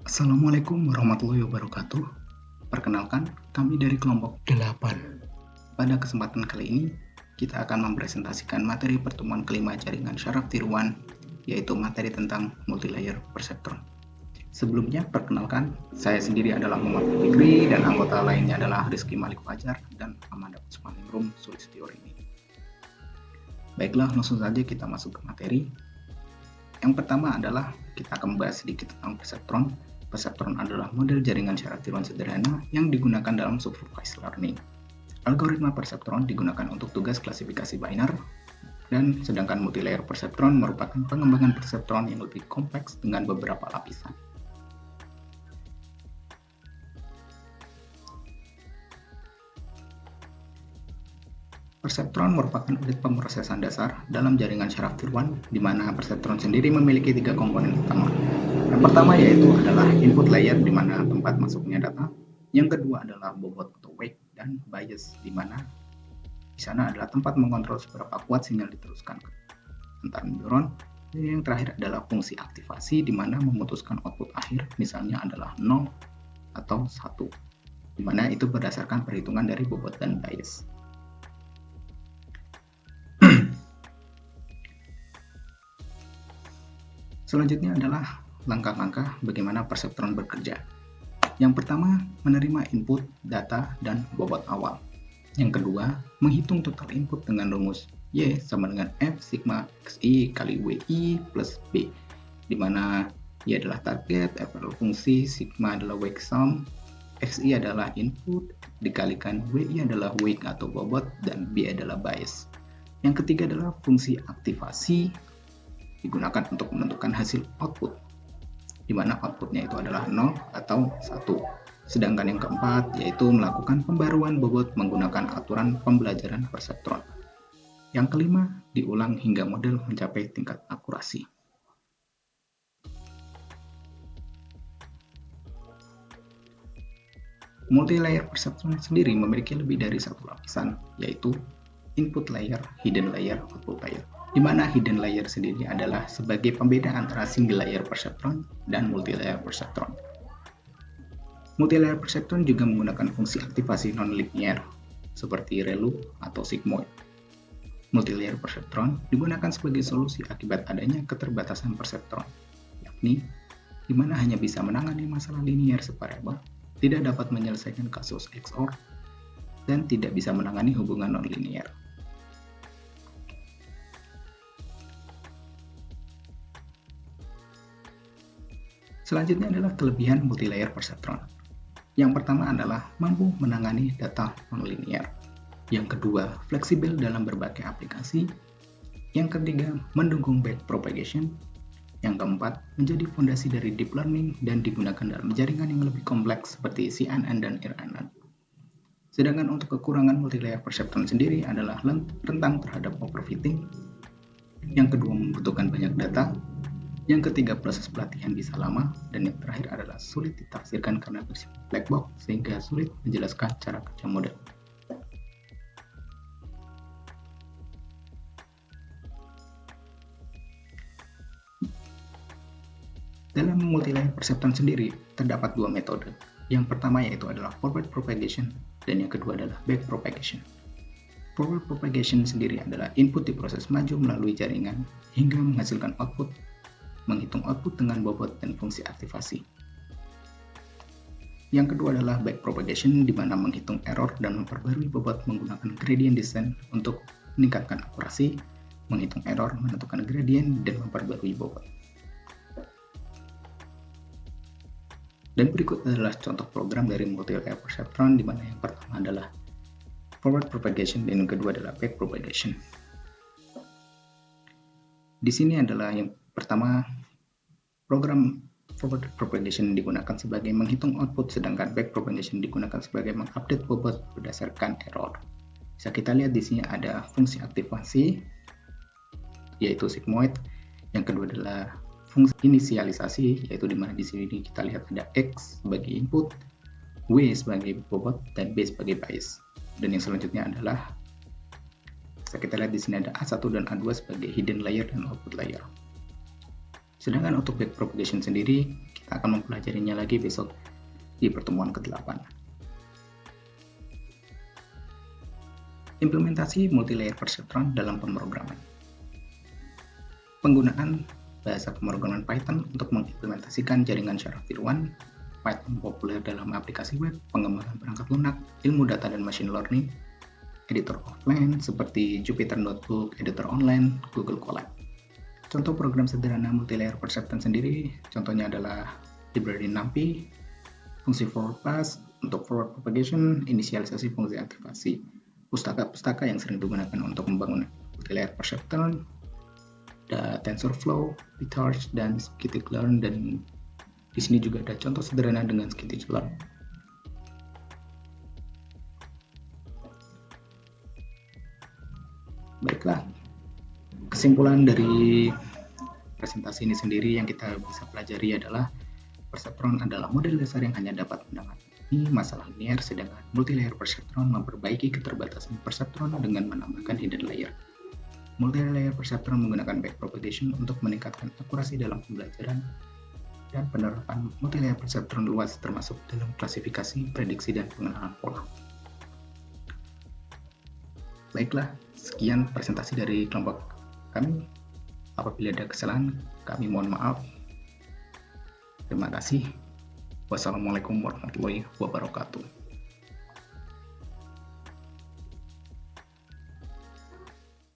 Assalamualaikum warahmatullahi wabarakatuh. Perkenalkan, kami dari kelompok 8. Pada kesempatan kali ini, kita akan mempresentasikan materi pertemuan kelima jaringan syaraf tiruan, yaitu materi tentang multilayer perseptron. Sebelumnya, perkenalkan, saya sendiri adalah Muhammad Fikri dan anggota lainnya adalah Rizky Malik Fajar dan Amanda Puspaningrum Sulistiorini. Baiklah, langsung saja kita masuk ke materi. Yang pertama adalah kita akan membahas sedikit tentang perseptron. Perseptron adalah model jaringan syaraf tiruan sederhana yang digunakan dalam supervised learning. Algoritma perseptron digunakan untuk tugas klasifikasi biner, dan sedangkan multilayer perseptron merupakan pengembangan perseptron yang lebih kompleks dengan beberapa lapisan. Perseptron merupakan unit pemrosesan dasar dalam jaringan syaraf tiruan, di mana perseptron sendiri memiliki 3 komponen utama. Yang pertama yaitu adalah input layer, di mana tempat masuknya data. Yang kedua adalah bobot atau weight, dan bias, di mana di sana adalah tempat mengontrol seberapa kuat sinyal diteruskan ke antar neuron. Dan yang terakhir adalah fungsi aktivasi, di mana memutuskan output akhir, misalnya adalah 0 atau 1, di mana itu berdasarkan perhitungan dari bobot dan bias. Selanjutnya adalah langkah-langkah bagaimana perseptron bekerja. Yang pertama, menerima input, data, dan bobot awal. Yang kedua, menghitung total input dengan rumus Y sama dengan F sigma XI kali WI plus B, di mana Y adalah target, F adalah fungsi, sigma adalah wake sum, XI adalah input, dikalikan WI adalah wake atau bobot, dan B adalah bias. Yang ketiga adalah fungsi aktivasi, digunakan untuk menentukan hasil output, di mana outputnya itu adalah 0 atau 1. Sedangkan yang keempat yaitu melakukan pembaruan bobot menggunakan aturan pembelajaran perseptron. Yang kelima, diulang hingga model mencapai tingkat akurasi. Multilayer perseptron sendiri memiliki lebih dari satu lapisan, yaitu input layer, hidden layer, output layer, di mana hidden layer sendiri adalah sebagai pembeda antara single layer perseptron dan multilayer perseptron. Multilayer perseptron juga menggunakan fungsi aktivasi non-linear seperti ReLU atau sigmoid. Multilayer perseptron digunakan sebagai solusi akibat adanya keterbatasan perseptron, yakni di mana hanya bisa menangani masalah linear separabel, tidak dapat menyelesaikan kasus XOR, dan tidak bisa menangani hubungan non-linear. Selanjutnya adalah kelebihan multilayer perseptron. Yang pertama adalah mampu menangani data non-linear. Yang kedua, fleksibel dalam berbagai aplikasi. Yang ketiga, mendukung backpropagation. Yang keempat, menjadi fondasi dari deep learning dan digunakan dalam jaringan yang lebih kompleks seperti CNN dan RNN. Sedangkan untuk kekurangan multilayer perseptron sendiri adalah rentan terhadap overfitting. Yang kedua, membutuhkan banyak data. Yang ketiga, proses pelatihan bisa lama, dan yang terakhir adalah sulit ditafsirkan karena bersifat black box sehingga sulit menjelaskan cara kerja model. Dalam multilayer perseptron sendiri terdapat dua metode. Yang pertama yaitu adalah forward propagation, dan yang kedua adalah back propagation. Forward propagation sendiri adalah input diproses maju melalui jaringan hingga menghasilkan output, menghitung output dengan bobot dan fungsi aktivasi. Yang kedua adalah backpropagation, di mana menghitung error dan memperbarui bobot menggunakan gradient descent untuk meningkatkan akurasi, menghitung error, menentukan gradient, dan memperbarui bobot. Dan berikut adalah contoh program dari multilayer perseptron, di mana yang pertama adalah forward propagation dan yang kedua adalah backpropagation. Di sini adalah yang pertama, program forward propagation digunakan sebagai menghitung output, sedangkan back propagation digunakan sebagai mengupdate bobot berdasarkan error. Bisa kita lihat di sini ada fungsi aktivasi, yaitu sigmoid. Yang kedua adalah fungsi inisialisasi, yaitu di mana di sini kita lihat ada X sebagai input, W sebagai bobot, dan B sebagai bias. Dan yang selanjutnya adalah bisa kita lihat di sini ada A1 dan A2 sebagai hidden layer dan output layer. Sedangkan untuk backpropagation sendiri, kita Kita akan mempelajarinya lagi besok di pertemuan ke-8. Implementasi multilayer perceptron dalam pemrograman. Penggunaan bahasa pemrograman Python untuk mengimplementasikan jaringan secara tiruan. Python populer dalam aplikasi web, pengembangan perangkat lunak, ilmu data dan machine learning, editor offline seperti Jupyter Notebook, editor online, Google Colab. Contoh program sederhana multilayer perceptron sendiri, contohnya adalah library NumPy, fungsi forward pass untuk forward propagation, inisialisasi fungsi aktivasi, pustaka-pustaka yang sering digunakan untuk membangun multilayer perceptron, ada TensorFlow, PyTorch, dan scikit-learn, dan di sini juga ada contoh sederhana dengan scikit-learn. Baiklah, kesimpulan dari presentasi ini sendiri yang kita bisa pelajari adalah perceptron adalah model dasar yang hanya dapat menangani masalah linear, sedangkan multilayer perceptron memperbaiki keterbatasan perceptron dengan menambahkan hidden layer. Multilayer perceptron menggunakan backpropagation untuk meningkatkan akurasi dalam pembelajaran, dan penerapan multilayer perceptron luas termasuk dalam klasifikasi, prediksi, dan pengenalan pola. Baiklah, sekian presentasi dari kelompok kami. Apabila ada kesalahan, kami mohon maaf. Terima kasih. Wassalamualaikum warahmatullahi wabarakatuh.